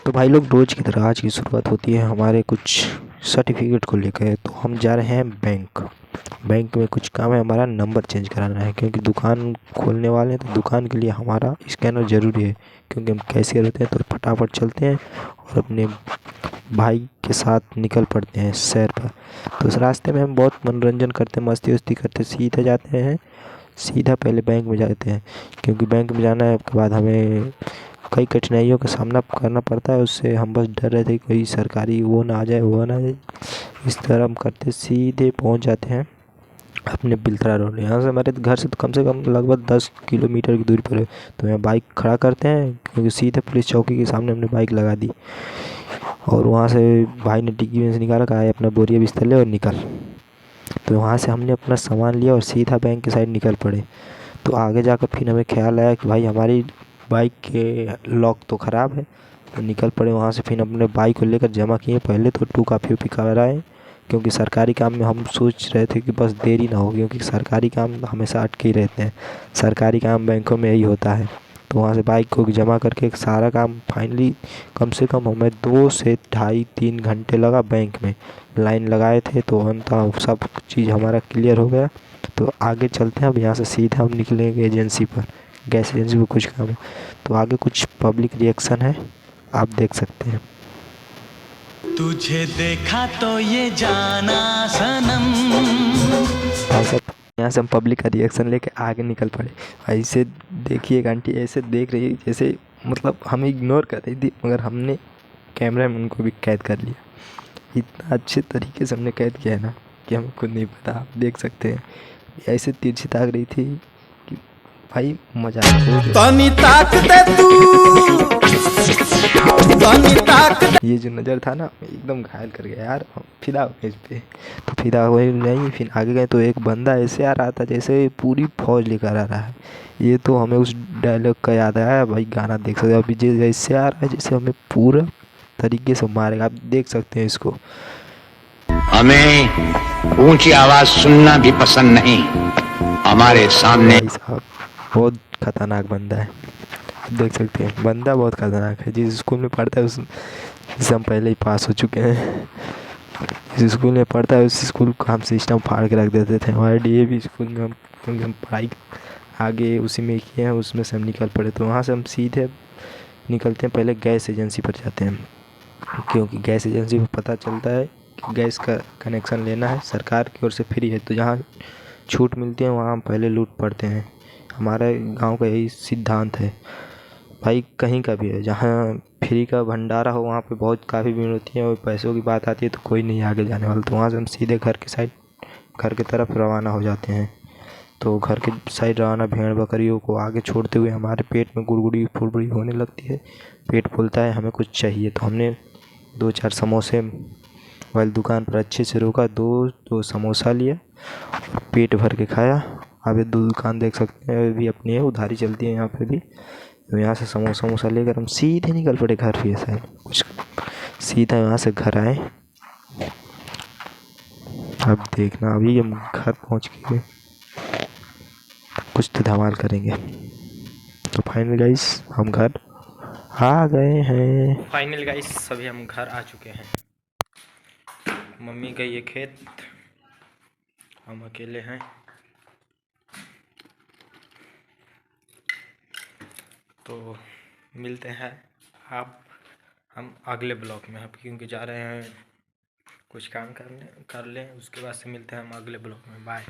तो भाई लोग, रोज की तरह आज की शुरुआत होती है हमारे कुछ सर्टिफिकेट को लेकर। तो हम जा रहे हैं बैंक में कुछ काम है, हमारा नंबर चेंज कराना है क्योंकि दुकान खोलने वाले हैं। तो दुकान के लिए हमारा स्कैनर ज़रूरी है क्योंकि हम कैशियर होते हैं। तो फटाफट चलते हैं और अपने भाई के साथ निकल पड़ते हैं सैर पर। तो उस रास्ते में हम बहुत मनोरंजन करते, मस्ती वस्ती करते सीधे जाते हैं। सीधा पहले बैंक में जाते हैं क्योंकि बैंक में जाना है, उसके बाद हमें कई कठिनाइयों का सामना करना पड़ता है। उससे हम बस डर रहे थे कोई सरकारी वो ना आ जाए, वो ना आ जाए। इस तरह हम करते सीधे पहुंच जाते हैं अपने बिलतरा रोड। यहाँ से हमारे घर से कम लगभग 10 किलोमीटर की दूरी पर है। तो यहाँ बाइक खड़ा करते हैं क्योंकि सीधे पुलिस चौकी के सामने हमने बाइक लगा दी। और वहाँ से भाई ने डिग्गी में से निकाला, कहा है अपना बोरिया बिस्तर ले और निकल। तो वहाँ से हमने अपना सामान लिया और सीधा बैंक की साइड निकल पड़े। तो आगे जाकर फिर हमें ख्याल आया कि भाई हमारी बाइक के लॉक तो ख़राब है। तो निकल पड़े वहाँ से, फिर अपने बाइक को लेकर जमा किए। पहले तो टू काफ़ी कराए क्योंकि सरकारी काम में हम सोच रहे थे कि बस देरी ना हो, क्योंकि सरकारी काम हमेशा अटके ही रहते हैं। सरकारी काम बैंकों में यही होता है। तो वहाँ से बाइक को जमा करके सारा काम फाइनली, कम से कम हमें 2 से ढाई 3 घंटे लगा बैंक में। लाइन लगाए थे तो अंततः सब चीज़ हमारा क्लियर हो गया। तो आगे चलते हैं। अब यहाँ से सीधा हम निकलेंगे एजेंसी पर, गैस एजेंसी में कुछ काम है। तो आगे कुछ पब्लिक रिएक्शन है, आप देख सकते हैं। तुझे देखा तो ये जाना सनम। भाई साहब, यहाँ से हम पब्लिक का रिएक्शन लेके आगे निकल पड़े। ऐसे देखिए, एक आंटी ऐसे देख रही है जैसे मतलब हमें इग्नोर कर रही थी, मगर हमने कैमरे में उनको भी कैद कर लिया। इतना अच्छे तरीके से हमने कैद किया है ना कि हमें खुद नहीं पता। आप देख सकते हैं ऐसे तिरछी ताक रही थी कि भाई मजा आ गया। तनी ताक दे तू, तनी ताक दे। ये जो नज़र था ना, एकदम घायल कर गया यार। हम फिदा हो गए इस पे। तो फिदा हुए नहीं, फिर आगे गए तो एक बंदा ऐसे आ रहा था जैसे पूरी फौज लेकर आ रहा है। ये तो हमें उस डायलॉग का याद आया भाई। गाना देख सकते हो अभी, जैसे आ रहा है जैसे हमें पूरा तरीके से मारेगा। आप देख सकते हैं इसको। हमें ऊंची आवाज सुनना भी पसंद नहीं। हमारे सामने भाई साहब, बहुत खतरनाक बंदा है। आप देख सकते हैं बंदा बहुत खतरनाक है। जिस स्कूल में पढ़ता है उससे हम पहले ही पास हो चुके हैं। जिस स्कूल में पढ़ता है उस स्कूल का हम सिस्टम फाड़ के रख देते थे। हमारे डीएवी स्कूल में हम पढ़ाई आगे उसी में किए हैं, उसमें से हम निकल पड़े। तो वहाँ से हम सीधे निकलते हैं, पहले गैस एजेंसी पर जाते हैं क्योंकि गैस एजेंसी पर पता चलता है कि गैस का कनेक्शन लेना है, सरकार की ओर से फ्री है। तो जहाँ छूट मिलती है वहाँ हम पहले लूट पड़ते हैं। हमारे गांव का यही सिद्धांत है भाई, कहीं का भी है जहाँ फ्री का भंडारा हो वहाँ पे बहुत काफ़ी भीड़ होती है। और पैसों की बात आती है तो कोई नहीं आगे जाने वाला। तो वहाँ से हम सीधे घर के साइड, घर की तरफ रवाना हो जाते हैं। तो घर के साइड रवाना, भेड़ बकरियों को आगे छोड़ते हुए हमारे पेट में गुड़गुड़ी फुड़बुड़ी होने लगती है। पेट फूलता है, हमें कुछ चाहिए। तो हमने 2-4 समोसे वाली दुकान पर अच्छे से रोका, दो समोसा लिया, पेट भर के खाया। आप ये दुकान देख सकते हैं, भी अपनी है, उधारी चलती है यहाँ पे भी। तो यहाँ से समोसा वमोसा लेकर हम सीधे निकल पड़े घर पे। ऐसा कुछ सीधा यहाँ से घर आए। अब देखना, अभी हम घर पहुँच के कुछ तो धमाल करेंगे। तो फाइनल गाइस, हम घर आ गए हैं। फाइनल गाइस, सभी हम घर आ चुके हैं। मम्मी गई है खेत, हम अकेले हैं। तो मिलते हैं आप हम अगले ब्लॉक में। अब क्योंकि जा रहे हैं कुछ काम कर लें, उसके बाद से मिलते हैं हम अगले ब्लॉक में। बाय।